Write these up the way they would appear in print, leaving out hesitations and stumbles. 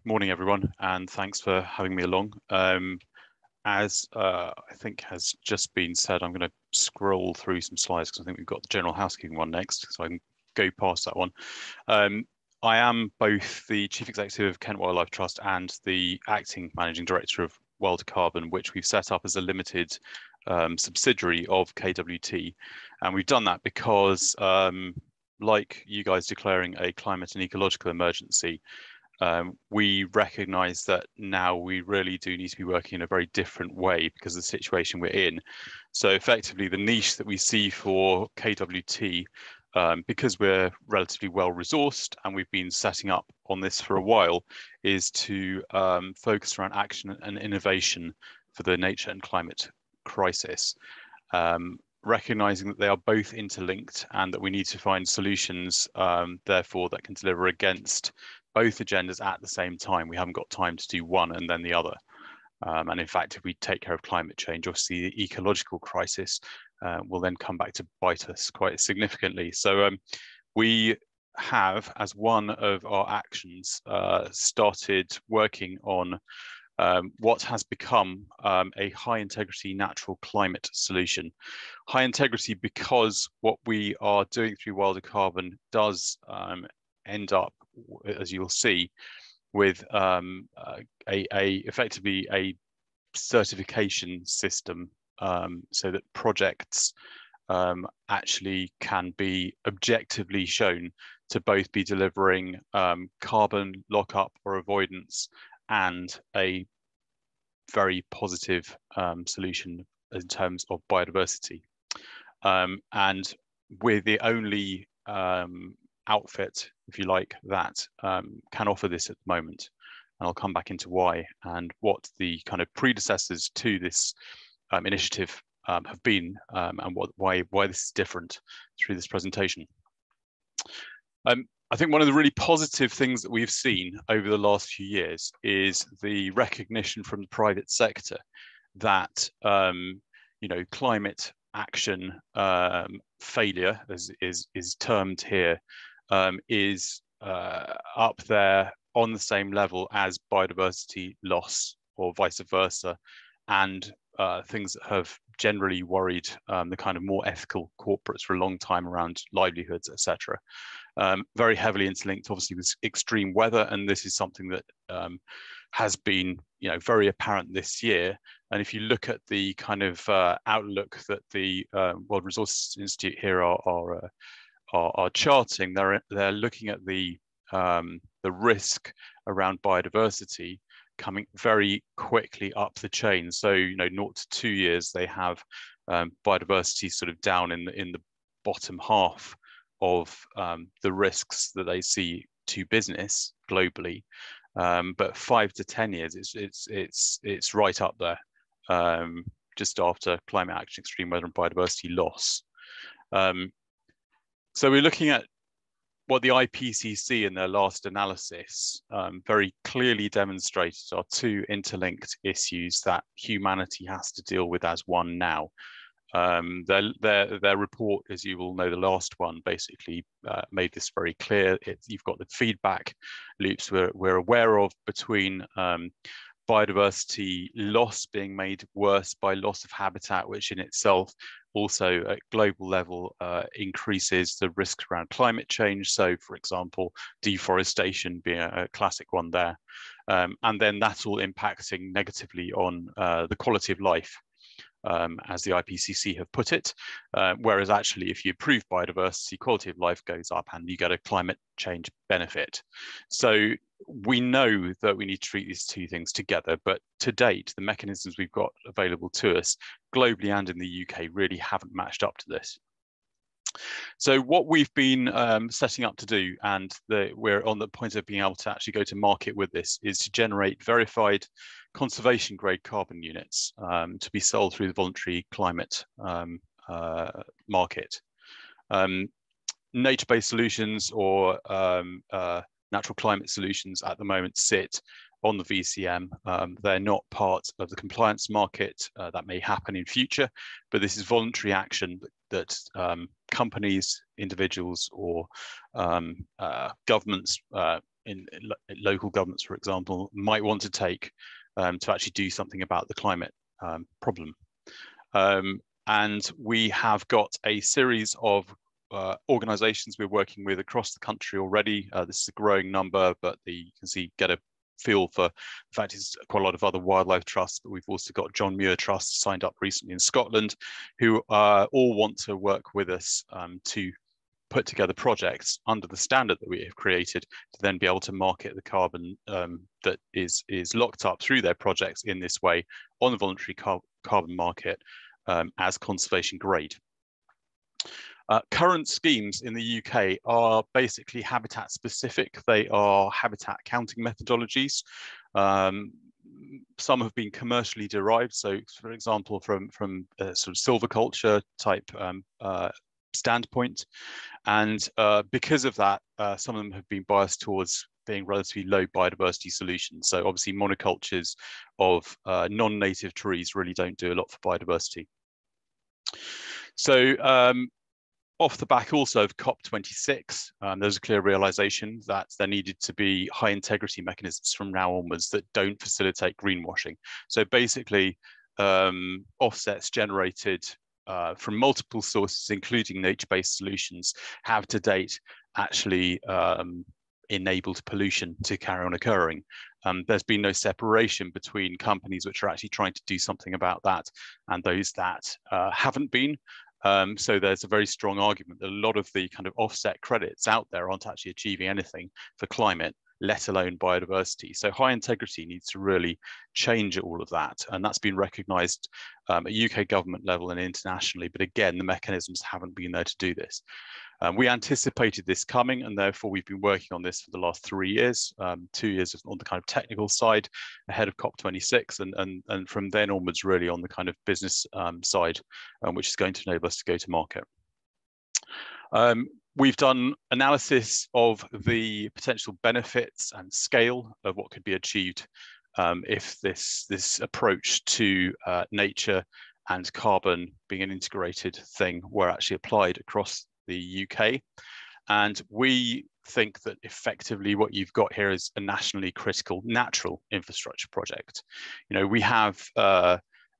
Morning, everyone, and thanks for having me along. As I think has just been said, I'm going to scroll through some slides because I think we've got the general housekeeping one next, so I can go past that one. I am both the Chief Executive of Kent Wildlife Trust and the Acting Managing Director of Wild Carbon, which we've set up as a limited subsidiary of KWT. And we've done that because, like you guys declaring a climate and ecological emergency, we recognise that now we really do need to be working in a very different way because of the situation we're in. So effectively, the niche that we see for KWT, because we're relatively well resourced and we've been setting up on this for a while, is to focus around action and innovation for the nature and climate crisis. Recognizing that they are both interlinked and that we need to find solutions, therefore, that can deliver against both agendas at the same time. We haven't got time to do one and then the other. And in fact, if we take care of climate change, obviously the ecological crisis will then come back to bite us quite significantly. So we have, as one of our actions, started working on what has become a high integrity natural climate solution. High integrity because what we are doing through Wilder Carbon does end up, as you'll see, with effectively a certification system, so that projects actually can be objectively shown to both be delivering carbon lockup or avoidance and a very positive solution in terms of biodiversity. And we're the only outfit, if you like, that can offer this at the moment. And I'll come back into why and what the kind of predecessors to this initiative have been, and why this is different through this presentation. I think one of the really positive things that we've seen over the last few years is the recognition from the private sector that climate action failure, as is termed here, is up there on the same level as biodiversity loss or vice versa, and things that have generally worried the kind of more ethical corporates for a long time around livelihoods, etc. Very heavily interlinked, obviously, with extreme weather, and this is something that has been, very apparent this year. And if you look at the kind of outlook that the World Resources Institute here are charting, they're looking at the risk around biodiversity coming very quickly up the chain. So 0 to 2 years, they have biodiversity sort of down in the bottom half of the risks that they see to business globally, but 5 to 10 years, it's right up there, just after climate action, extreme weather, and biodiversity loss. So we're looking at what the IPCC in their last analysis very clearly demonstrated are two interlinked issues that humanity has to deal with as one now. Their report, as you will know, the last one basically made this very clear. You've got the feedback loops we're aware of between biodiversity loss being made worse by loss of habitat, which in itself also at global level increases the risks around climate change. So, for example, deforestation being a classic one there. And then that's all impacting negatively on the quality of life, as the IPCC have put it, whereas actually if you improve biodiversity, quality of life goes up and you get a climate change benefit. So we know that we need to treat these two things together, but to date, the mechanisms we've got available to us globally and in the UK really haven't matched up to this. So what we've been setting up to do, and we're on the point of being able to actually go to market with this, is to generate verified conservation grade carbon units to be sold through the voluntary climate market. Nature-based solutions or natural climate solutions at the moment sit on the VCM. They're not part of the compliance market. That may happen in future, but this is voluntary action that companies, individuals, or governments local governments, for example, might want to take to actually do something about the climate problem. And we have got a series of organizations we're working with across the country already. This is a growing number, but you can see, get a feel for the fact it's quite a lot of other wildlife trusts, but we've also got John Muir Trust signed up recently in Scotland, who all want to work with us to put together projects under the standard that we have created to then be able to market the carbon that is locked up through their projects in this way on the voluntary carbon market as conservation grade. Current schemes in the UK are basically habitat specific. They are habitat counting methodologies. Some have been commercially derived. So, for example, from a sort of silviculture type standpoint. And because of that, some of them have been biased towards being relatively low biodiversity solutions. So obviously monocultures of non-native trees really don't do a lot for biodiversity. So off the back also of COP26, there's a clear realization that there needed to be high integrity mechanisms from now onwards that don't facilitate greenwashing. So basically offsets generated from multiple sources, including nature-based solutions, have to date actually enabled pollution to carry on occurring. There's been no separation between companies which are actually trying to do something about that and those that haven't been. So there's a very strong argument that a lot of the kind of offset credits out there aren't actually achieving anything for climate, let alone biodiversity. So high integrity needs to really change all of that. And that's been recognised at UK government level and internationally. But again, the mechanisms haven't been there to do this. We anticipated this coming, and therefore we've been working on this for the last 3 years, 2 years on the kind of technical side ahead of COP26, and from then onwards really on the kind of business side, which is going to enable us to go to market. We've done analysis of the potential benefits and scale of what could be achieved if this approach to nature and carbon being an integrated thing were actually applied across the UK. And we think that effectively what you've got here is a nationally critical natural infrastructure project. You know, we have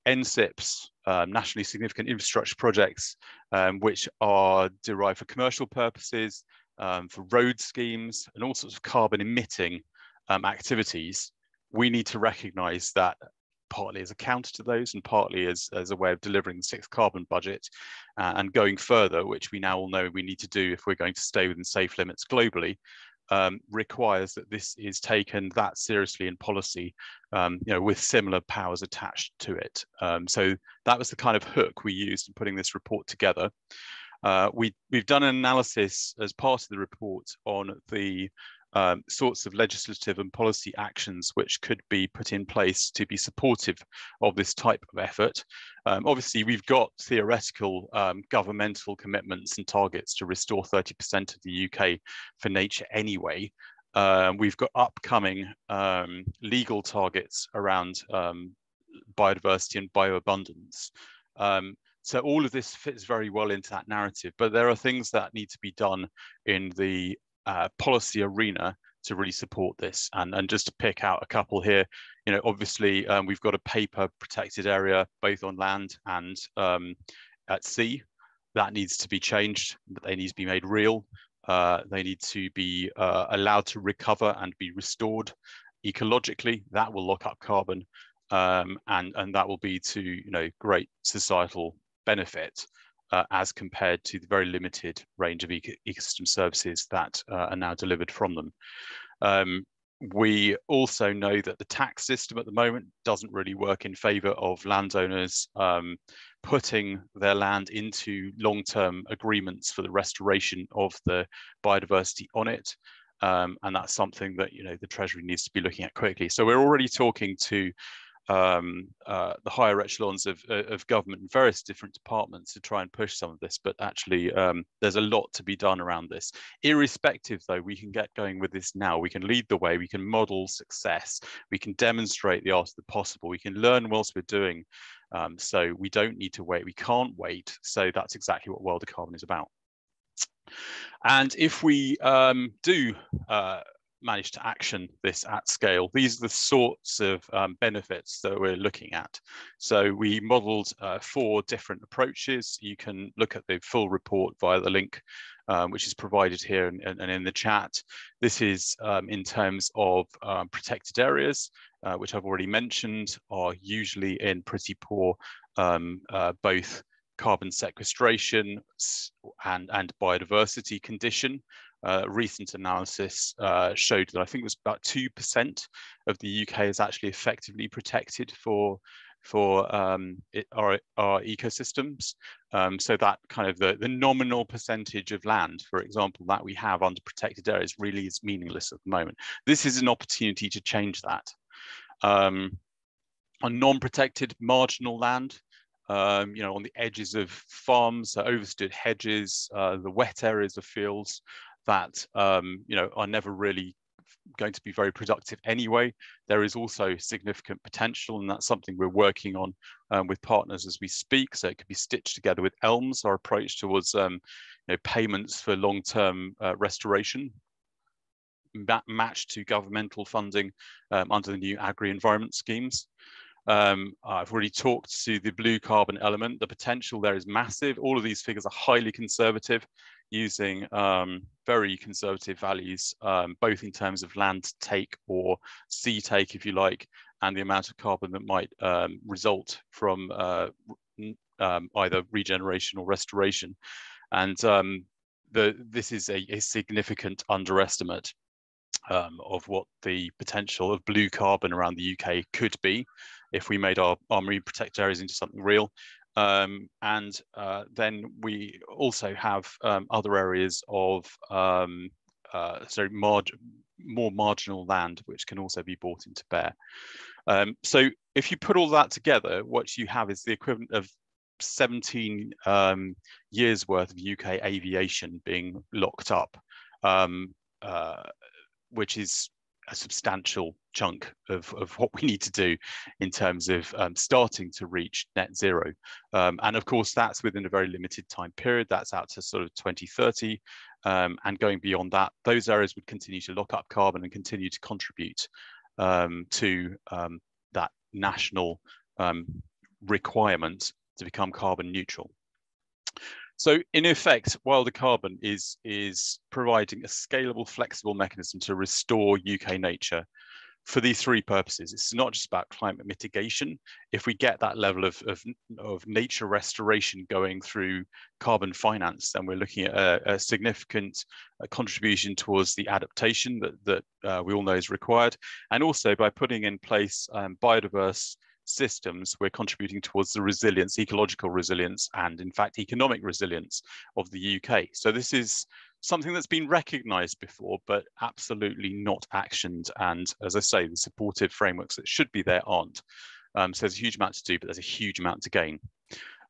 NSIPs, nationally significant infrastructure projects, which are derived for commercial purposes, for road schemes and all sorts of carbon emitting activities. We need to recognise that partly as a counter to those and partly as a way of delivering the 6th carbon budget and going further, which we now all know we need to do if we're going to stay within safe limits globally, requires that this is taken that seriously in policy, you know, with similar powers attached to it. So that was the kind of hook we used in putting this report together. We've done an analysis as part of the report on the sorts of legislative and policy actions which could be put in place to be supportive of this type of effort. Obviously, we've got theoretical governmental commitments and targets to restore 30% of the UK for nature anyway. We've got upcoming legal targets around biodiversity and bioabundance. So all of this fits very well into that narrative, but there are things that need to be done in the policy arena to really support this. And just to pick out a couple here, you know, obviously we've got a paper protected area both on land and at sea. That needs to be changed. They need to be made real. They need to be allowed to recover and be restored ecologically. That will lock up carbon, and that will be to, you know, great societal benefit. As compared to the very limited range of ecosystem services that are now delivered from them. We also know that the tax system at the moment doesn't really work in favour of landowners putting their land into long-term agreements for the restoration of the biodiversity on it. And that's something that, you know, the Treasury needs to be looking at quickly. So we're already talking to the higher echelons of government in various different departments to try and push some of this, but actually there's a lot to be done around this. Irrespective though, we can get going with this now. We can lead the way, we can model success, we can demonstrate the art of the possible, we can learn whilst we're doing, so we don't need to wait, we can't wait. So that's exactly what World of Carbon is about. And if we do managed to action this at scale. These are the sorts of benefits that we're looking at. So we modeled 4 different approaches. You can look at the full report via the link which is provided here and in the chat. This is in terms of protected areas, which I've already mentioned, are usually in pretty poor both carbon sequestration and biodiversity condition. Recent analysis showed that I think it was about 2% of the UK is actually effectively protected for our ecosystems. So that kind of the nominal percentage of land, for example, that we have under protected areas really is meaningless at the moment. This is an opportunity to change that. On non-protected marginal land, you know, on the edges of farms, overstood hedges, the wet areas of fields that, you know, are never really going to be very productive anyway. There is also significant potential, and that's something we're working on with partners as we speak. So it could be stitched together with ELMS, our approach towards you know, payments for long-term restoration, matched to governmental funding under the new agri-environment schemes. I've already talked to the blue carbon element. The potential there is massive. All of these figures are highly conservative, using very conservative values, both in terms of land take or sea take, if you like, and the amount of carbon that might result from either regeneration or restoration. And this is a significant underestimate of what the potential of blue carbon around the UK could be if we made our marine protected areas into something real. And then we also have other areas of more marginal land, which can also be brought into bear. So if you put all that together, what you have is the equivalent of 17 years worth of UK aviation being locked up, which is a substantial chunk of what we need to do in terms of starting to reach net zero. And of course, that's within a very limited time period. That's out to sort of 2030. And going beyond that, those areas would continue to lock up carbon and continue to contribute to that national requirement to become carbon neutral. So in effect, Wilder Carbon is providing a scalable, flexible mechanism to restore UK nature for these 3 purposes. It's not just about climate mitigation. If we get that level of nature restoration going through carbon finance, then we're looking at a significant contribution towards the adaptation that we all know is required. And also by putting in place biodiverse systems, we're contributing towards the resilience, ecological resilience, and in fact, economic resilience of the UK. So this is something that's been recognized before, but absolutely not actioned. And as I say, the supportive frameworks that should be there aren't. So there's a huge amount to do, but there's a huge amount to gain.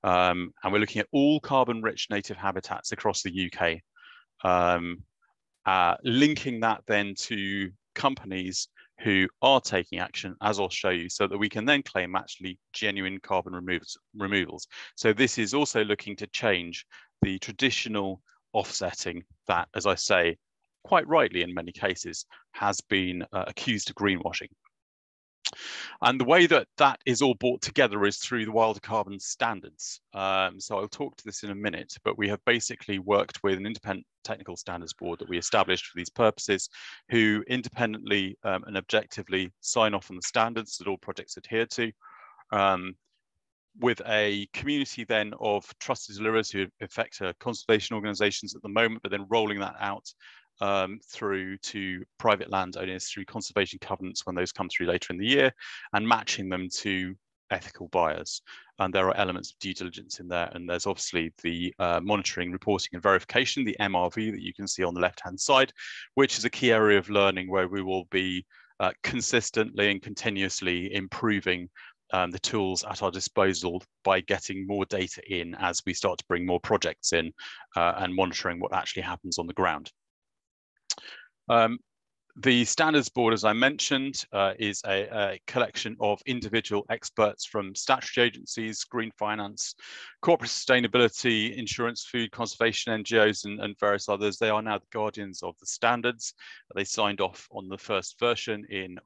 And we're looking at all carbon-rich native habitats across the UK, linking that then to companies who are taking action, as I'll show you, so that we can then claim actually genuine carbon removals. So this is also looking to change the traditional offsetting that, as I say, quite rightly in many cases, has been accused of greenwashing. And the way that that is all brought together is through the Wilder Carbon standards. So I'll talk to this in a minute, but we have basically worked with an independent technical standards board that we established for these purposes, who independently and objectively sign off on the standards that all projects adhere to, with a community then of trusted deliverers who affect conservation organizations at the moment, but then rolling that out through to private landowners through conservation covenants when those come through later in the year, and matching them to ethical buyers. And there are elements of due diligence in there, and there's obviously the monitoring, reporting and verification, the MRV that you can see on the left hand side, which is a key area of learning where we will be consistently and continuously improving the tools at our disposal by getting more data in as we start to bring more projects in and monitoring what actually happens on the ground. The Standards Board, as I mentioned, is a collection of individual experts from statutory agencies, green finance, corporate sustainability, insurance, food conservation NGOs, and various others. They are now the guardians of the standards. They signed off on the first version in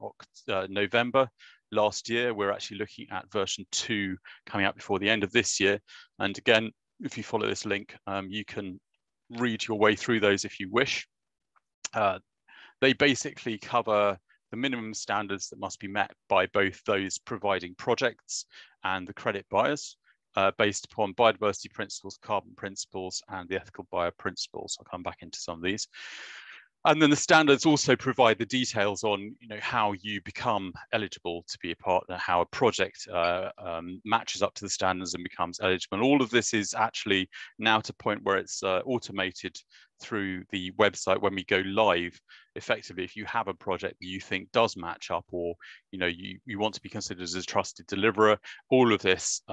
November last year. We're actually looking at version 2 coming out before the end of this year. And again, if you follow this link, you can read your way through those if you wish. They basically cover the minimum standards that must be met by both those providing projects and the credit buyers, based upon biodiversity principles, carbon principles, and the ethical buyer principles. I'll come back into some of these. And then the standards also provide the details on, how you become eligible to be a partner, how a project matches up to the standards and becomes eligible. And all of this is actually now to a point where it's automated through the website when we go live. Effectively, if you have a project that you think does match up, or you want to be considered as a trusted deliverer, all of this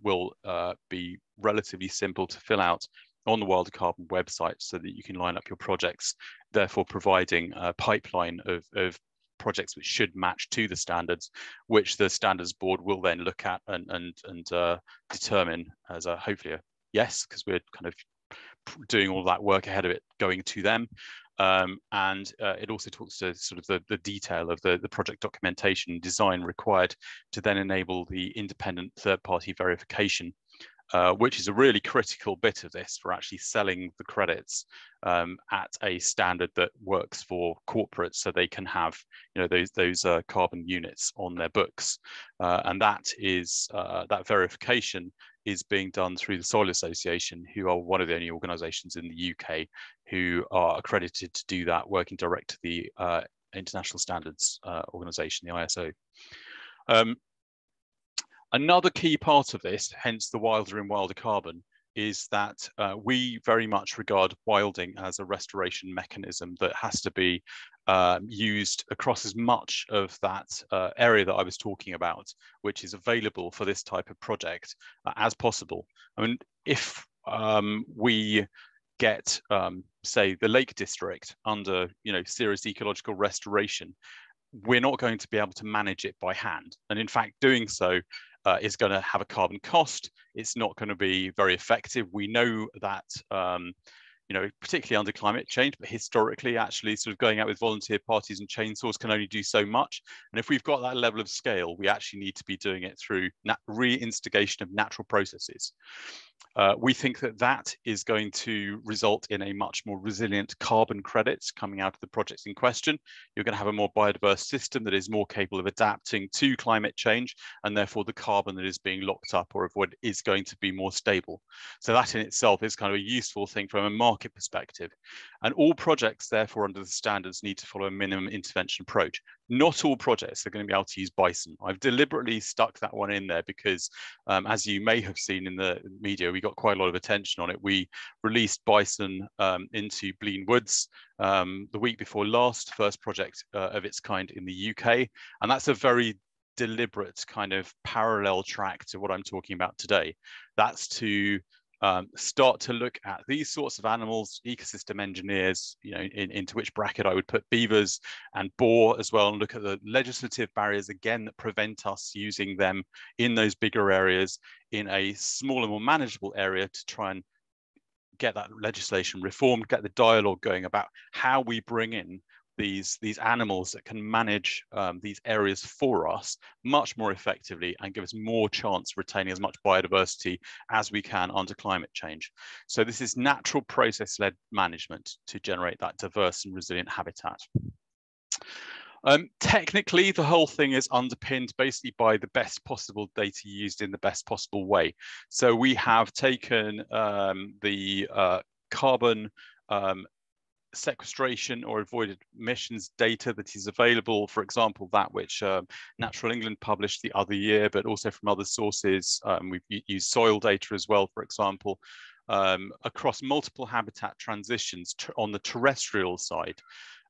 will be relatively simple to fill out on the Wild Carbon website, so that you can line up your projects, therefore providing a pipeline of projects which should match to the standards, which the Standards Board will then look at and determine as hopefully a yes, because we're kind of doing all that work ahead of it going to them. And it also talks to sort of the detail of the project documentation design required to then enable the independent third-party verification, which is a really critical bit of this for actually selling the credits at a standard that works for corporates, so they can have those carbon units on their books. And that is that verification is being done through the Soil Association, who are one of the only organisations in the UK who are accredited to do that, working direct to the International Standards Organisation, the ISO. Another key part of this, hence the wilder in wilder carbon, is that we very much regard wilding as a restoration mechanism that has to be used across as much of that area that I was talking about, which is available for this type of project as possible. I mean, if we get, say, the Lake District under, serious ecological restoration, we're not going to be able to manage it by hand. And in fact, doing so is going to have a carbon cost. It's not going to be very effective. We know that, particularly under climate change, but historically, actually sort of going out with volunteer parties and chainsaws can only do so much. And if we've got that level of scale, we actually need to be doing it through reinstigation of natural processes. We think that is going to result in a much more resilient carbon credit coming out of the projects in question. You're going to have a more biodiverse system that is more capable of adapting to climate change, and therefore the carbon that is being locked up or avoided is going to be more stable. So that in itself is kind of a useful thing from a market perspective. And all projects, therefore, under the standards need to follow a minimum intervention approach. Not all projects are going to be able to use bison. I've deliberately stuck that one in there because, as you may have seen in the media, we got quite a lot of attention on it. We released bison into Blean Woods the week before last, first project of its kind in the UK. And that's a very deliberate kind of parallel track to what I'm talking about today. That's to start to look at these sorts of animals, ecosystem engineers, into which bracket I would put beavers and boar as well, and look at the legislative barriers again that prevent us using them in those bigger areas in a smaller, more manageable area, to try and get that legislation reformed, get the dialogue going about how we bring in these animals that can manage these areas for us much more effectively and give us more chance of retaining as much biodiversity as we can under climate change. So this is natural process-led management to generate that diverse and resilient habitat. Technically, the whole thing is underpinned basically by the best possible data used in the best possible way. So we have taken the carbon sequestration or avoided emissions data that is available, for example, that which Natural England published the other year, but also from other sources. We've used soil data as well, for example, across multiple habitat transitions on the terrestrial side,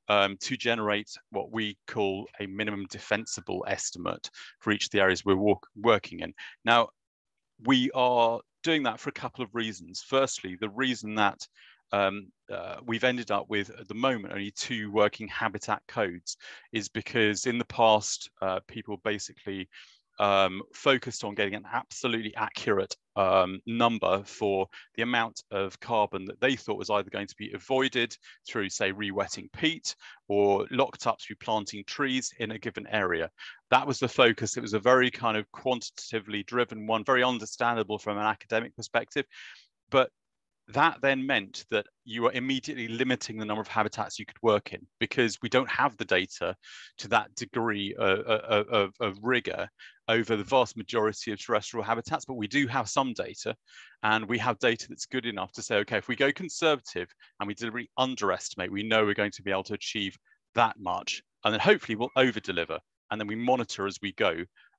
to generate what we call a minimum defensible estimate for each of the areas we're working in. Now, we are doing that for a couple of reasons. Firstly, the reason that we've ended up with, at the moment, only 2 working habitat codes, is because in the past, people basically focused on getting an absolutely accurate number for the amount of carbon that they thought was either going to be avoided through, say, re-wetting peat or locked up through planting trees in a given area. That was the focus. It was a very kind of quantitatively driven one, very understandable from an academic perspective. But that then meant that you were immediately limiting the number of habitats you could work in, because we don't have the data to that degree of rigor over the vast majority of terrestrial habitats. But we do have some data, and we have data that's good enough to say, okay, if we go conservative and we deliberately underestimate, we know we're going to be able to achieve that much, and then hopefully we'll over deliver, and then we monitor as we go.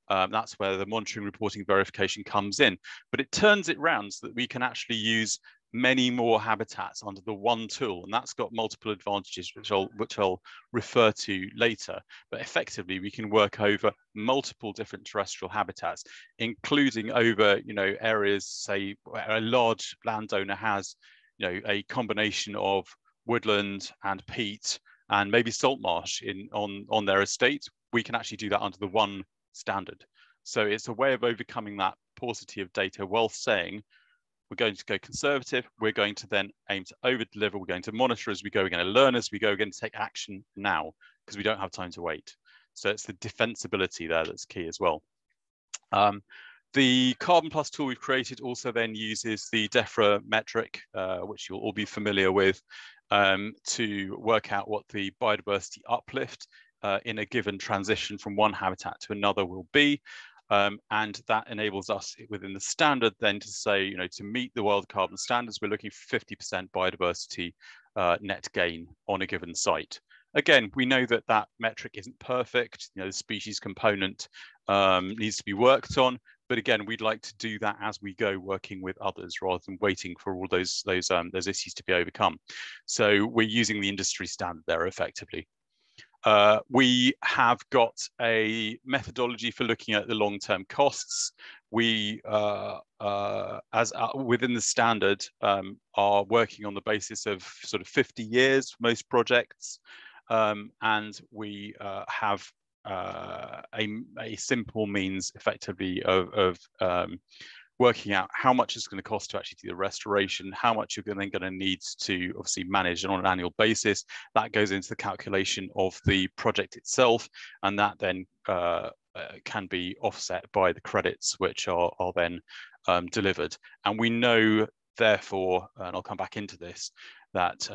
That's where the monitoring, reporting, verification comes in. But it turns it round so that we can actually use many more habitats under the one tool, and that's got multiple advantages, which I'll refer to later. But effectively, we can work over multiple different terrestrial habitats, including over, areas, say, where a large landowner has, a combination of woodland and peat and maybe salt marsh on their estate. We can actually do that under the one standard. So it's a way of overcoming that paucity of data, while saying we're going to go conservative, we're going to then aim to over deliver, we're going to monitor as we go, we're going to learn as we go, we're going to take action now, because we don't have time to wait. So it's the defensibility there that's key as well. The Carbon Plus tool we've created also then uses the DEFRA metric, which you'll all be familiar with, to work out what the biodiversity uplift in a given transition from one habitat to another will be. And that enables us within the standard then to say, to meet the world carbon standards, we're looking for 50% biodiversity net gain on a given site. Again, we know that that metric isn't perfect. The species component needs to be worked on. But again, we'd like to do that as we go, working with others rather than waiting for all those issues to be overcome. So we're using the industry standard there effectively. We have got a methodology for looking at the long-term costs. We, within the standard, are working on the basis of sort of 50 years for most projects, and we have a simple means, effectively, of working out how much it's going to cost to actually do the restoration, how much you're then going to need to obviously manage on an annual basis. That goes into the calculation of the project itself, and that then can be offset by the credits which are then delivered. And we know, therefore, and I'll come back into this, that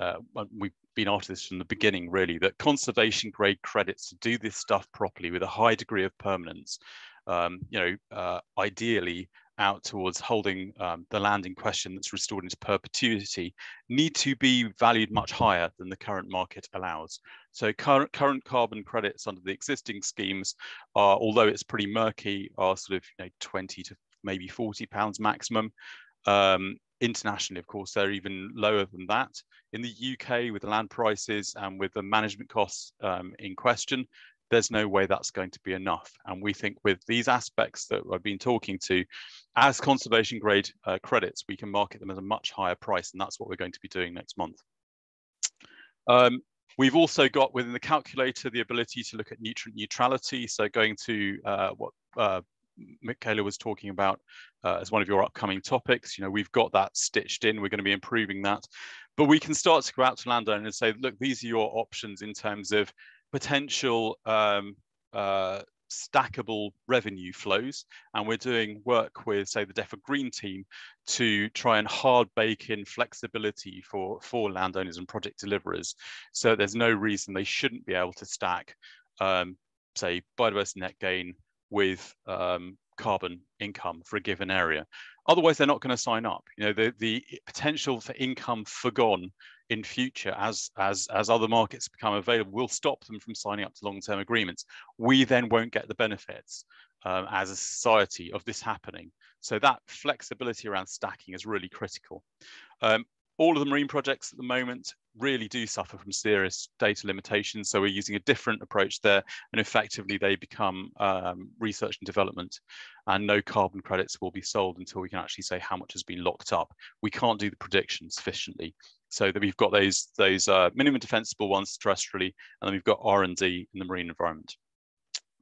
we've been after this from the beginning, really, that conservation grade credits to do this stuff properly with a high degree of permanence, ideally out towards holding the land in question that's restored into perpetuity, need to be valued much higher than the current market allows. So current carbon credits under the existing schemes are, although it's pretty murky, are sort of 20 to maybe £40 maximum. Internationally, of course, they're even lower than that. In the UK, with the land prices and with the management costs in question, there's no way that's going to be enough. And we think with these aspects that I've been talking to, as conservation grade credits, we can market them at a much higher price, and that's what we're going to be doing next month. We've also got within the calculator the ability to look at nutrient neutrality. So going to what Michaela was talking about as one of your upcoming topics, we've got that stitched in. We're going to be improving that. But we can start to go out to landowners and say, look, these are your options in terms of potential stackable revenue flows, and we're doing work with, say, the DEFRA Green team to try and hard bake in flexibility for landowners and project deliverers, so there's no reason they shouldn't be able to stack, say, biodiversity net gain with carbon income for a given area. Otherwise, they're not going to sign up. The potential for income forgone in future as other markets become available will stop them from signing up to long-term agreements. We then won't get the benefits as a society of this happening. So that flexibility around stacking is really critical. All of the marine projects at the moment really do suffer from serious data limitations. So we're using a different approach there, and effectively they become research and development, and no carbon credits will be sold until we can actually say how much has been locked up. We can't do the prediction sufficiently. So that we've got those minimum defensible ones terrestrially, and then we've got R&D in the marine environment.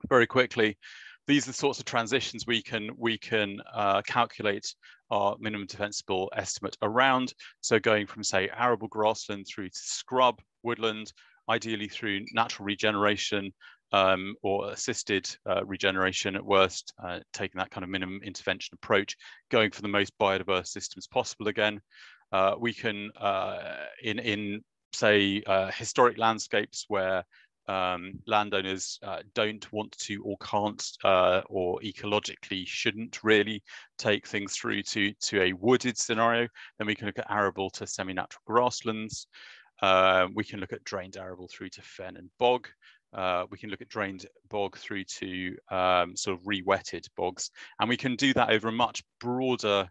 Very quickly, these are the sorts of transitions we can calculate our minimum defensible estimate around. So going from, say, arable grassland through to scrub, woodland, ideally through natural regeneration or assisted regeneration at worst, taking that kind of minimum intervention approach, going for the most biodiverse systems possible again. We can, in say, historic landscapes where landowners don't want to or can't or ecologically shouldn't really take things through to a wooded scenario, then we can look at arable to semi-natural grasslands. We can look at drained arable through to fen and bog. We can look at drained bog through to sort of re-wetted bogs, and we can do that over a much broader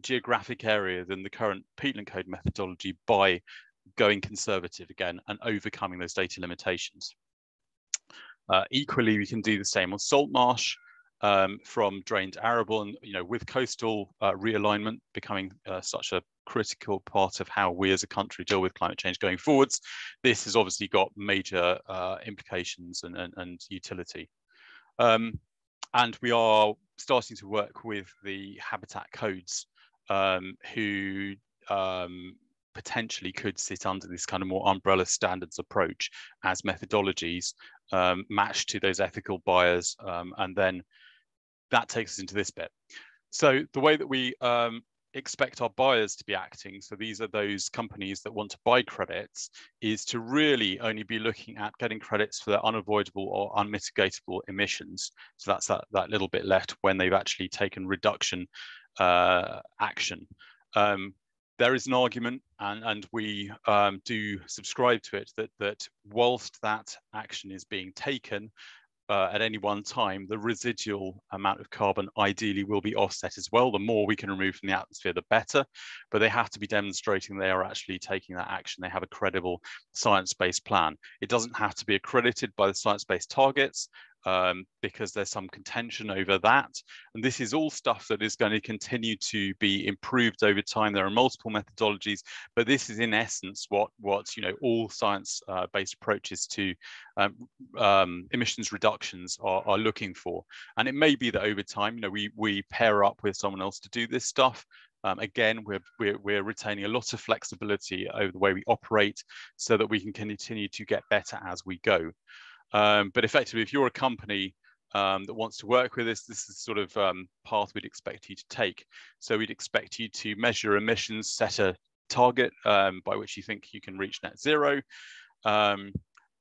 geographic area than the current peatland code methodology by going conservative again and overcoming those data limitations. Equally, we can do the same on salt marsh from drained arable, and with coastal realignment becoming such a critical part of how we as a country deal with climate change going forwards, this has obviously got major implications and utility. And we are starting to work with the habitat codes who potentially could sit under this kind of more umbrella standards approach as methodologies matched to those ethical buyers. And then that takes us into this bit. So the way that we expect our buyers to be acting, so these are those companies that want to buy credits, is to really only be looking at getting credits for their unavoidable or unmitigatable emissions. So that's that little bit left when they've actually taken reduction action. There is an argument, and we do subscribe to it, that whilst that action is being taken, at any one time, the residual amount of carbon ideally will be offset as well. The more we can remove from the atmosphere, the better, but they have to be demonstrating they are actually taking that action. They have a credible science-based plan. It doesn't have to be accredited by the science-based targets, because there's some contention over that. And this is all stuff that is going to continue to be improved over time. There are multiple methodologies, but this is in essence what all science-based approaches to emissions reductions are looking for. And it may be that over time, we pair up with someone else to do this stuff. Again, we're retaining a lot of flexibility over the way we operate so that we can continue to get better as we go. But effectively, if you're a company that wants to work with us, this is the sort of path we'd expect you to take. So we'd expect you to measure emissions, set a target by which you think you can reach net zero.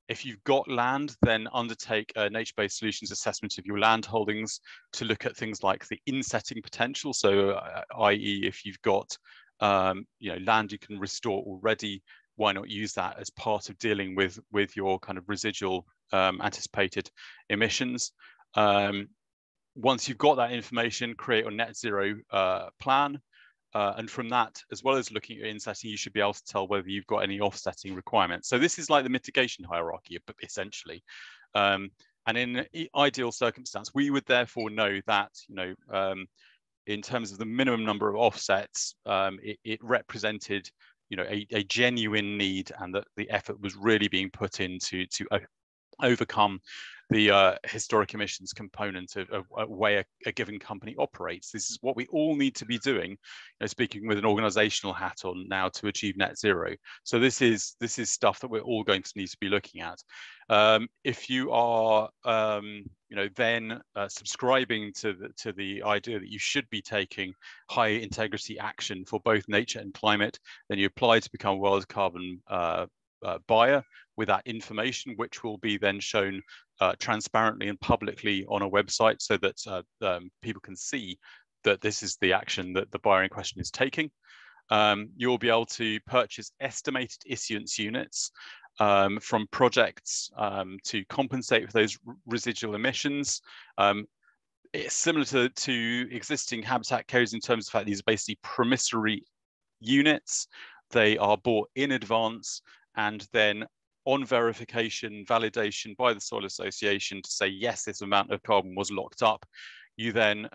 If you've got land, then undertake a nature-based solutions assessment of your land holdings to look at things like the insetting potential. So, i.e., if you've got land you can restore already, why not use that as part of dealing with your kind of residual anticipated emissions? Once you've got that information, create a net zero plan. And from that, as well as looking at insetting, you should be able to tell whether you've got any offsetting requirements. So this is like the mitigation hierarchy, essentially. And in an ideal circumstance, we would therefore know that, in terms of the minimum number of offsets, it represented, a genuine need, and that the effort was really being put into to overcome the historic emissions component of way a given company operates. This is what we all need to be doing, speaking with an organizational hat on now, to achieve net zero. So this is stuff that we're all going to need to be looking at. If you are then subscribing to the idea that you should be taking high integrity action for both nature and climate, then you apply to become a world carbon buyer with that information, which will be then shown transparently and publicly on a website, so that people can see that this is the action that the buyer in question is taking. You'll be able to purchase estimated issuance units from projects to compensate for those residual emissions. It's similar to existing habitat codes in terms of the fact these are basically promissory units. They are bought in advance, and then on verification, validation by the Soil Association to say, yes, this amount of carbon was locked up, you then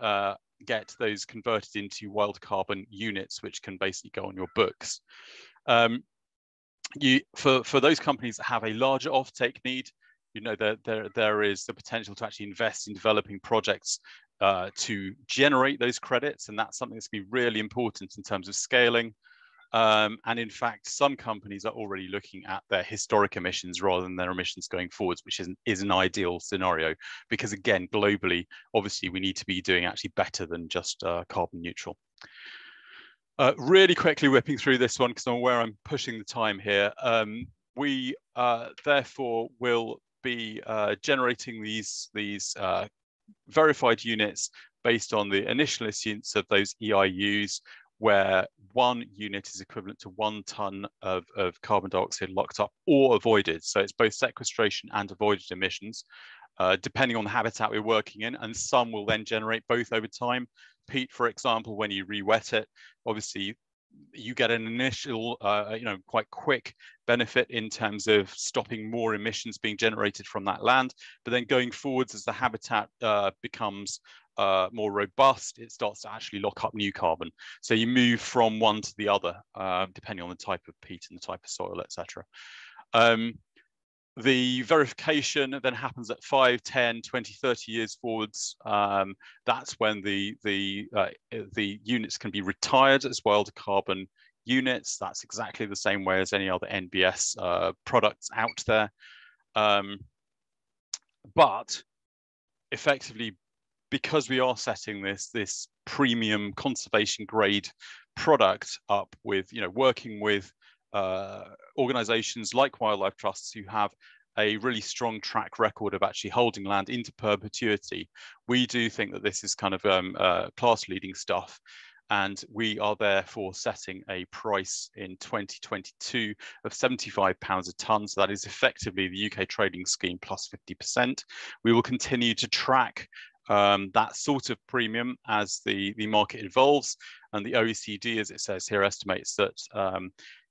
get those converted into wild carbon units, which can basically go on your books. For those companies that have a larger offtake need, there is the potential to actually invest in developing projects to generate those credits, and that's something that's going to be really important in terms of scaling. And in fact, some companies are already looking at their historic emissions rather than their emissions going forwards, which is an ideal scenario, because again, globally, obviously, we need to be doing actually better than just carbon neutral. Really quickly whipping through this one because I'm aware I'm pushing the time here. We therefore will be generating these verified units based on the initial issuance of those EIUs, where 1 unit is equivalent to 1 ton of carbon dioxide locked up or avoided. So it's both sequestration and avoided emissions, depending on the habitat we're working in, and some will then generate both over time. Peat, for example, when you re-wet it, obviously you get an initial, quite quick benefit in terms of stopping more emissions being generated from that land. But then going forwards, as the habitat becomes more robust, it starts to actually lock up new carbon. So you move from one to the other, depending on the type of peat and the type of soil, etc. The verification then happens at 5, 10, 20, 30 years forwards. That's when the units can be retired as well to carbon units. That's exactly the same way as any other NBS products out there. But effectively, because we are setting this premium conservation grade product up with, working with organizations like wildlife trusts who have a really strong track record of actually holding land into perpetuity, we do think that this is kind of class leading stuff. And we are therefore setting a price in 2022 of £75 a tonne. So that is effectively the UK trading scheme plus 50%. We will continue to track that sort of premium as the market evolves, and the OECD, as it says here, estimates that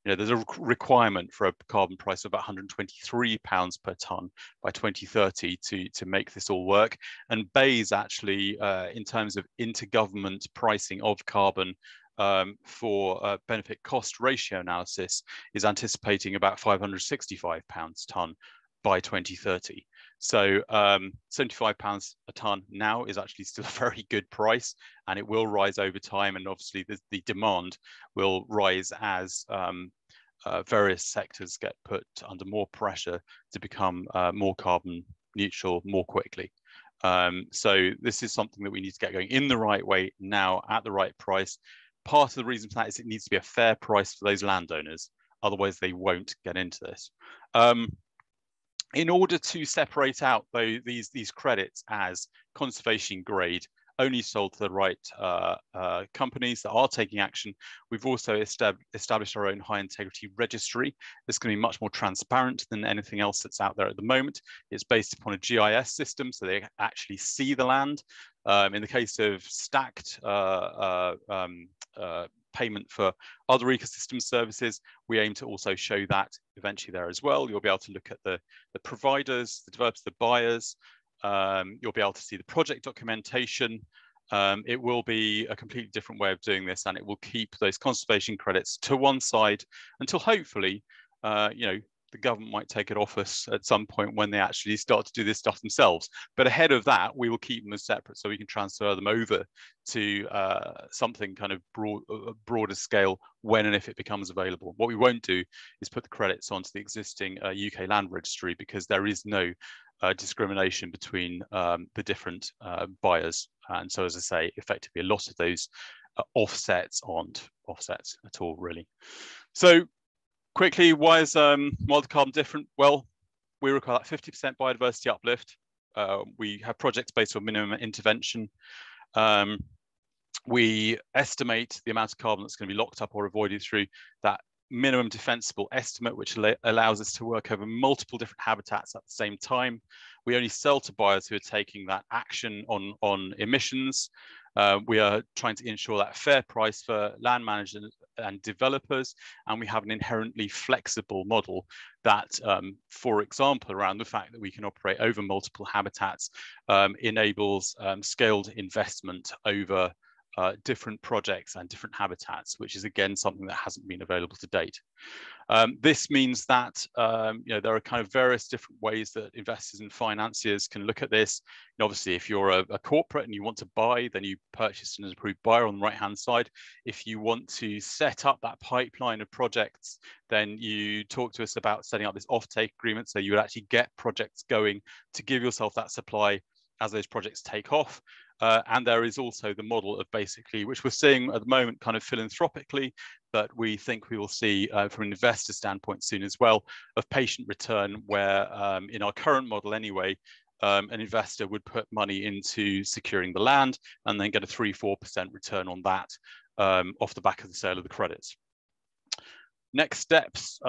there's a requirement for a carbon price of about £123 per tonne by 2030 to make this all work. And BEIS actually, in terms of intergovernment pricing of carbon for benefit cost ratio analysis, is anticipating about £565 a tonne by 2030. So £75 a tonne now is actually still a very good price, and it will rise over time. And obviously the demand will rise as various sectors get put under more pressure to become more carbon neutral more quickly. So this is something that we need to get going in the right way now at the right price. Part of the reason for that is it needs to be a fair price for those landowners. Otherwise, they won't get into this. In order to separate out these credits as conservation grade, only sold to the right companies that are taking action, we've also established our own high integrity registry. It's going to be much more transparent than anything else that's out there at the moment. It's based upon a GIS system, so they actually see the land. In the case of stacked payment for other ecosystem services, we aim to also show that eventually there as well. You'll be able to look at the providers, the developers, the buyers. You'll be able to see the project documentation. It will be a completely different way of doing this, and it will keep those conservation credits to one side until hopefully, the government might take it off us at some point when they actually start to do this stuff themselves. But ahead of that, we will keep them as separate so we can transfer them over to something kind of broader scale when and if it becomes available. What we won't do is put the credits onto the existing UK land registry, because there is no discrimination between the different buyers. And so, as I say, effectively a lot of those offsets aren't offsets at all, really. So quickly, why is wild carbon different? Well, we require that 50% biodiversity uplift. We have projects based on minimum intervention. We estimate the amount of carbon that's going to be locked up or avoided through that minimum defensible estimate, which allows us to work over multiple different habitats at the same time. We only sell to buyers who are taking that action on emissions. We are trying to ensure that fair price for land managers and developers, and we have an inherently flexible model that, for example, around the fact that we can operate over multiple habitats, enables scaled investment over different projects and different habitats, which is again something that hasn't been available to date. This means that there are kind of various different ways that investors and financiers can look at this. And obviously, if you're a corporate and you want to buy, then you purchase an approved buyer on the right-hand side. If you want to set up that pipeline of projects, then you talk to us about setting up this offtake agreement, so you would actually get projects going to give yourself that supply as those projects take off. And there is also the model of basically, which we're seeing at the moment kind of philanthropically, but we think we will see from an investor standpoint soon as well, of patient return, where in our current model anyway, an investor would put money into securing the land and then get a 3-4% return on that off the back of the sale of the credits. Next steps.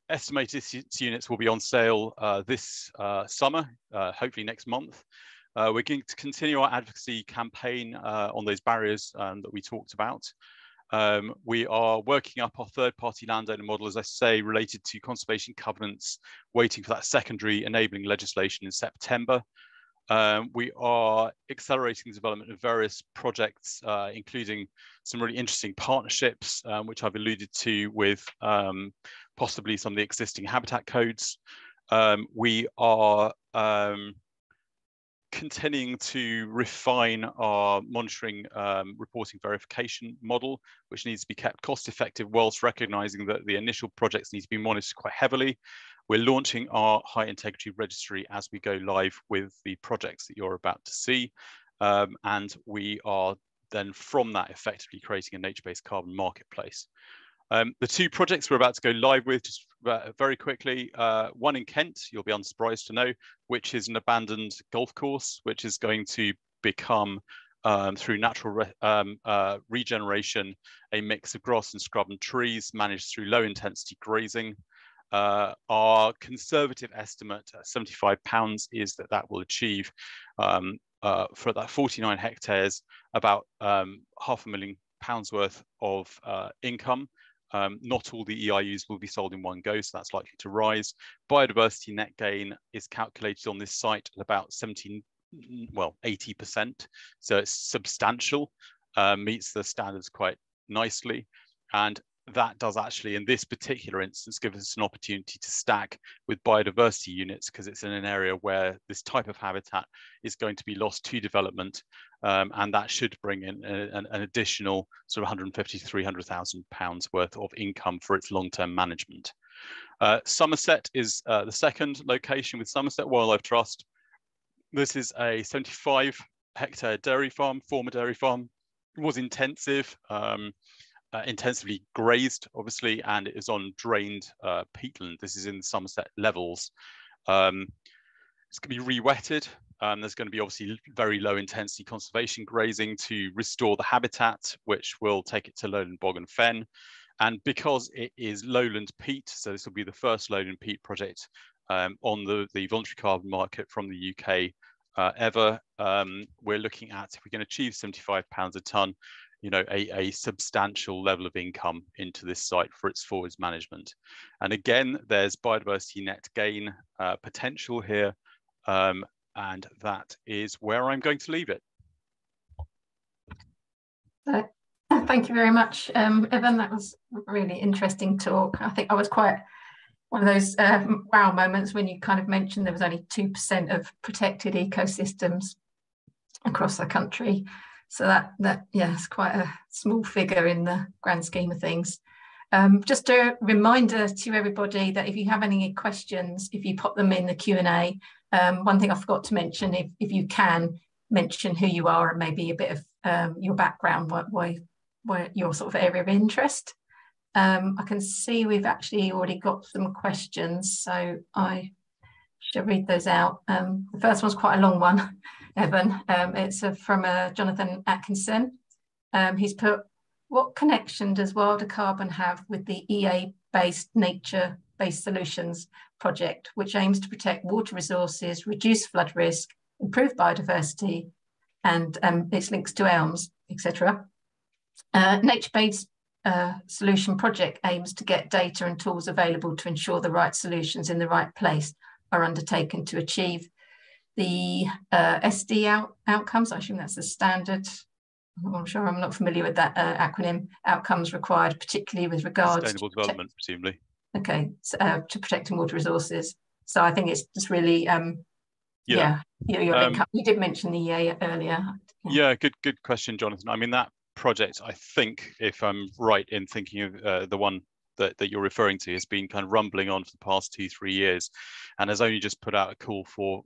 Estimated units will be on sale this summer, hopefully next month. We're going to continue our advocacy campaign on those barriers that we talked about. We are working up our third-party landowner model, as I say, related to conservation covenants, waiting for that secondary enabling legislation in September. We are accelerating the development of various projects, including some really interesting partnerships, which I've alluded to with possibly some of the existing habitat codes. We are continuing to refine our monitoring, reporting, verification model, which needs to be kept cost effective whilst recognizing that the initial projects need to be monitored quite heavily. We're launching our high integrity registry as we go live with the projects that you're about to see. And we are then from that effectively creating a nature-based carbon marketplace. The two projects we're about to go live with, just very quickly, one in Kent, you'll be unsurprised to know, which is an abandoned golf course, which is going to become, through natural regeneration, a mix of grass and scrub and trees managed through low intensity grazing. Our conservative estimate at £75 is that that will achieve, for that 49 hectares, about £500,000 worth of income. Not all the EIUs will be sold in one go, so that's likely to rise. Biodiversity net gain is calculated on this site at about 80%, so it's substantial, meets the standards quite nicely. And that does actually, in this particular instance, give us an opportunity to stack with biodiversity units, because it's in an area where this type of habitat is going to be lost to development, and that should bring in an additional sort of £150,000 to £300,000 worth of income for its long-term management. Somerset is the second location with Somerset Wildlife Trust. This is a 75-hectare dairy farm, former dairy farm. It was intensive. Intensively grazed, obviously, and it is on drained peatland. This is in the Somerset Levels. It's going to be re-wetted. There's going to be obviously very low intensity conservation grazing to restore the habitat, which will take it to lowland bog and fen. And because it is lowland peat, so this will be the first lowland peat project on the voluntary carbon market from the UK ever. We're looking at, if we can achieve £75 a tonne, a substantial level of income into this site for its forwards management. And again, there's biodiversity net gain potential here, and that is where I'm going to leave it. Thank you very much, Evan. That was a really interesting talk. I think I was quite one of those wow moments when you kind of mentioned there was only 2% of protected ecosystems across the country. So that yeah, it's quite a small figure in the grand scheme of things. Just a reminder to everybody that if you have any questions, if you pop them in the Q&A, one thing I forgot to mention, if you can mention who you are and maybe a bit of your background, why your sort of area of interest. I can see we've actually already got some questions, so I shall read those out. The first one's quite a long one, Evan. It's from Jonathan Atkinson. He's put, what connection does Wilder Carbon have with the EA-based nature-based solutions project, which aims to protect water resources, reduce flood risk, improve biodiversity, and its links to elms, etc. Nature-based solution project aims to get data and tools available to ensure the right solutions in the right place are undertaken to achieve the SD outcomes. I assume that's the standard I'm sure I'm not familiar with that acronym, outcomes required, particularly with regards Sustainable development, presumably. Okay, so, to protecting water resources. So I think it's just really, your link up. You did mention the EA earlier. Yeah, good question, Jonathan. I mean, that project, I think, if I'm right in thinking of the one that you're referring to, has been kind of rumbling on for the past 2-3 years, and has only just put out a call for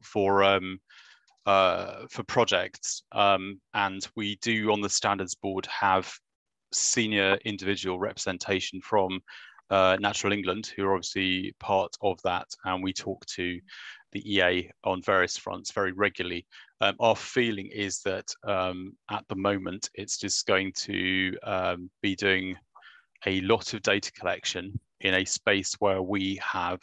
projects. And we do on the standards board have senior individual representation from Natural England, who are obviously part of that, and we talk to the EA on various fronts very regularly. Our feeling is that at the moment it's just going to be doing a lot of data collection in a space where we have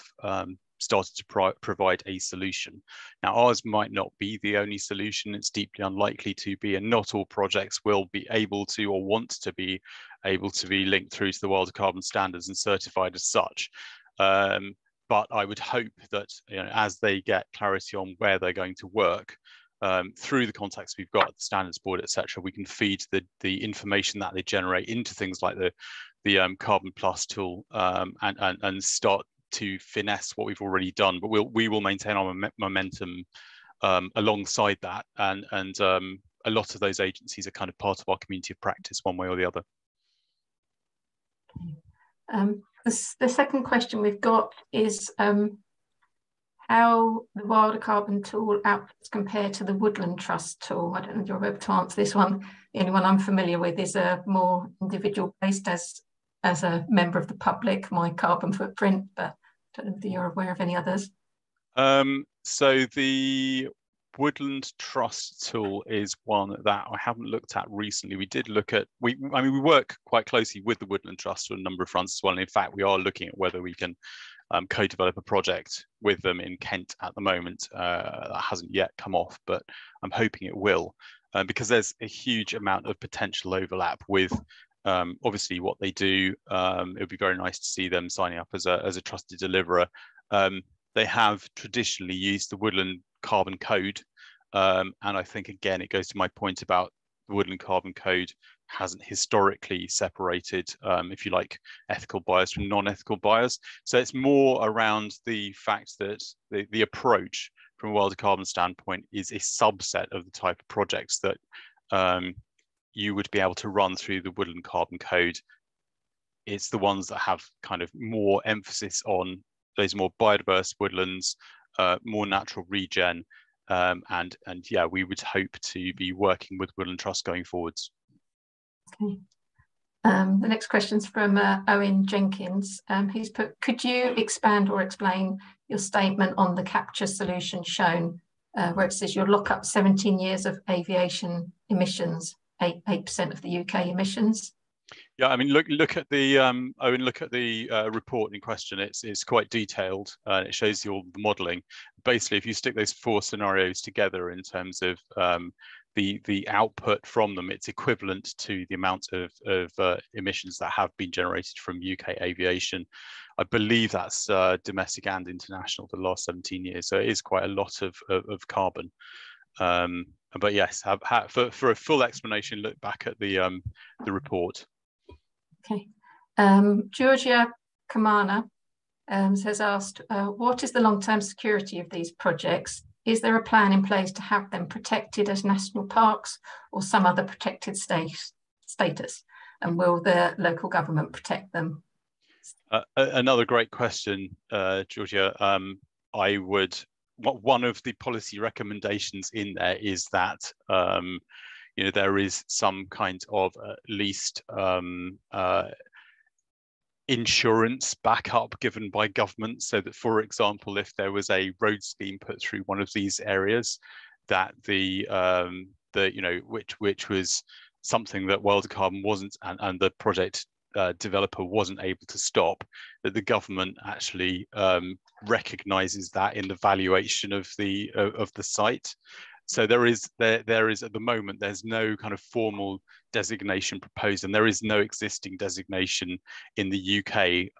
started to provide a solution. Now, ours might not be the only solution. It's deeply unlikely to be, and not all projects will be able to or want to be able to be linked through to the World Carbon Standards and certified as such. But I would hope that, you know, as they get clarity on where they're going to work, through the contacts we've got at the standards board, etc., we can feed the information that they generate into things like the Carbon Plus tool, and start to finesse what we've already done. But we will maintain our momentum alongside that, and a lot of those agencies are kind of part of our community of practice one way or the other. The second question we've got is how the Wilder Carbon tool outputs compare to the Woodland Trust tool. I don't know if you're able to answer this one. The only one I'm familiar with is a more individual based as a member of the public, my carbon footprint, but I don't know if you're aware of any others. So the Woodland Trust tool is one that I haven't looked at recently. We did look at, we work quite closely with the Woodland Trust on a number of fronts as well. And in fact, we are looking at whether we can co-develop a project with them in Kent at the moment. That hasn't yet come off, but I'm hoping it will, because there's a huge amount of potential overlap with obviously what they do. It would be very nice to see them signing up as a trusted deliverer. They have traditionally used the Woodland Carbon Code, and I think, again, it goes to my point about the Woodland Carbon Code hasn't historically separated, if you like, ethical buyers from non-ethical buyers. So it's more around the fact that the approach from a Wilder Carbon standpoint is a subset of the type of projects that you would be able to run through the Woodland Carbon Code. It's the ones that have kind of more emphasis on those more biodiverse woodlands, more natural regen, and yeah, we would hope to be working with Woodland Trust going forwards. Okay. The next question's from Owen Jenkins. He's put, could you expand or explain your statement on the capture solution shown, where it says you'll lock up 17 years of aviation emissions, 8% of the UK emissions? Yeah, I mean, look at the Owen, look at the report in question. It's quite detailed, and it shows you all the modelling. Basically, if you stick those 4 scenarios together in terms of the output from them, it's equivalent to the amount of emissions that have been generated from UK aviation. I believe that's domestic and international for the last 17 years. So it is quite a lot of carbon. But yes, for a full explanation, look back at the report. Okay. Georgia Kamana has asked, what is the long-term security of these projects? Is there a plan in place to have them protected as national parks or some other protected status? And will the local government protect them? Another great question, Georgia. One of the policy recommendations in there is that you know, there is some kind of at least insurance backup given by government, so that, for example, if there was a road scheme put through one of these areas, that the you know, which was something that Wilder Carbon wasn't, and the project developer wasn't able to stop, that the government actually recognises that in the valuation of the site. So there is at the moment, there's no kind of formal designation proposed, and there is no existing designation in the UK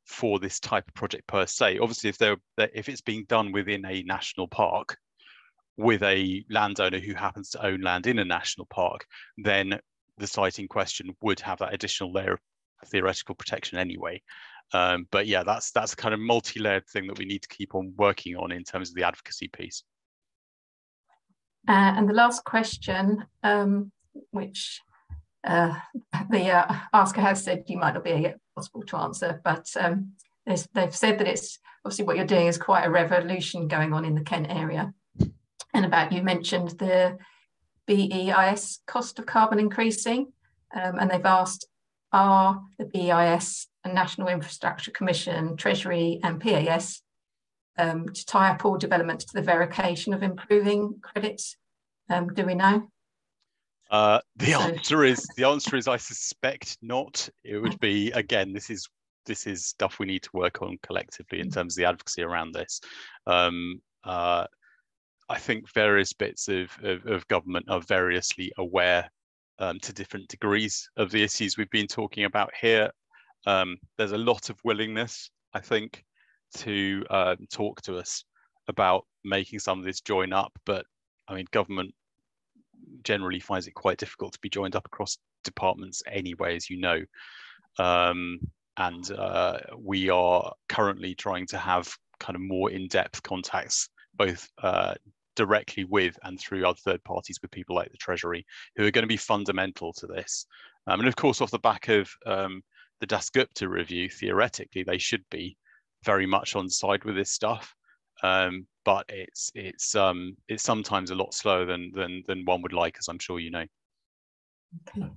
for this type of project per se. Obviously, if it's being done within a national park, with a landowner who happens to own land in a national park, then the site in question would have that additional layer of theoretical protection anyway. But yeah, that's a kind of multi-layered thing that we need to keep on working on in terms of the advocacy piece. And the last question, which the asker has said you might not be possible to answer, but they've said that it's obviously what you're doing is quite a revolution going on in the Kent area. And about, you mentioned the BEIS cost of carbon increasing, and they've asked, are the BEIS and National Infrastructure Commission, Treasury and PAS to tie up all developments to the verification of improving credits? Do we know? The answer is I suspect not. It would be, again, this is stuff we need to work on collectively in terms of the advocacy around this. I think various bits of government are variously aware to different degrees of the issues we've been talking about here. There's a lot of willingness, I think, to talk to us about making some of this join up, but I mean, government generally finds it quite difficult to be joined up across departments anyway, as you know. And we are currently trying to have kind of more in-depth contacts, both directly with and through other third parties, with people like the Treasury, who are going to be fundamental to this. And of course, off the back of the Dasgupta review, theoretically, they should be very much on side with this stuff. But it's sometimes a lot slower than one would like, as I'm sure you know. Okay,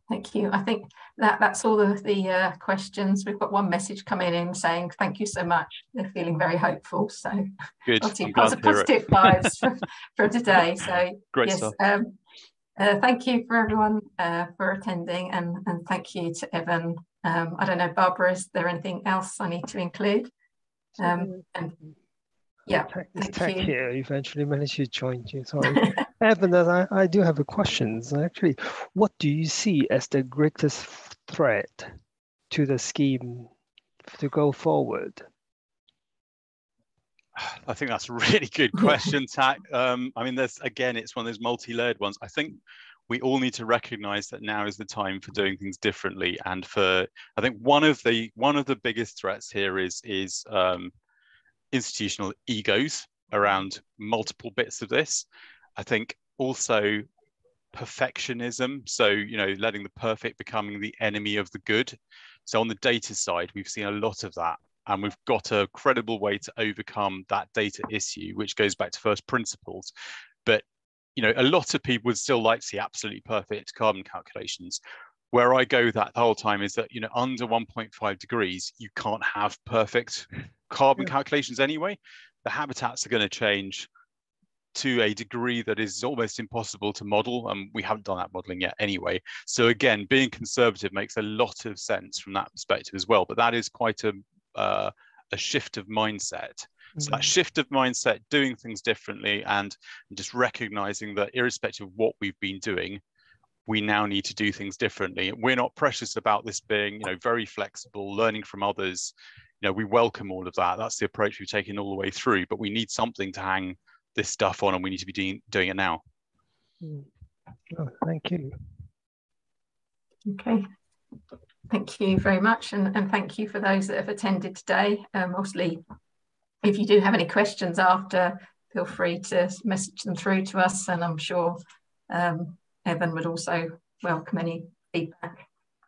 thank you. I think that's all of the questions. We've got one message coming in saying thank you so much. They're feeling very hopeful. So good. Positive vibes for today. So great yes, stuff. Thank you for everyone for attending, and thank you to Evan. I don't know, Barbara, is there anything else I need to include? And yeah, tech here eventually managed to join you. Sorry. Evan, I do have a question. Actually, what do you see as the greatest threat to the scheme to go forward? I think that's a really good question, Tak. I mean, it's one of those multi-layered ones. I think we all need to recognize that now is the time for doing things differently. And I think one of the biggest threats here is institutional egos around multiple bits of this. I think also perfectionism. So, letting the perfect becoming the enemy of the good. So on the data side, we've seen a lot of that. And we've got a credible way to overcome that data issue, which goes back to first principles. But, a lot of people would still like to see absolutely perfect carbon calculations. Where I go that the whole time is that, under 1.5 degrees, you can't have perfect carbon calculations anyway. The habitats are going to change to a degree that is almost impossible to model, and we haven't done that modeling yet anyway. So again, being conservative makes a lot of sense from that perspective as well. But that is quite a shift of mindset. So that shift of mindset, doing things differently, and just recognizing that irrespective of what we've been doing, we now need to do things differently. We're not precious about this being, very flexible, learning from others. We welcome all of that. That's the approach we've taken all the way through, but we need something to hang this stuff on, and we need to be doing it now. Oh, thank you. Okay. Thank you very much, and thank you for those that have attended today. Obviously, if you do have any questions after, feel free to message them through to us, and I'm sure Evan would also welcome any feedback.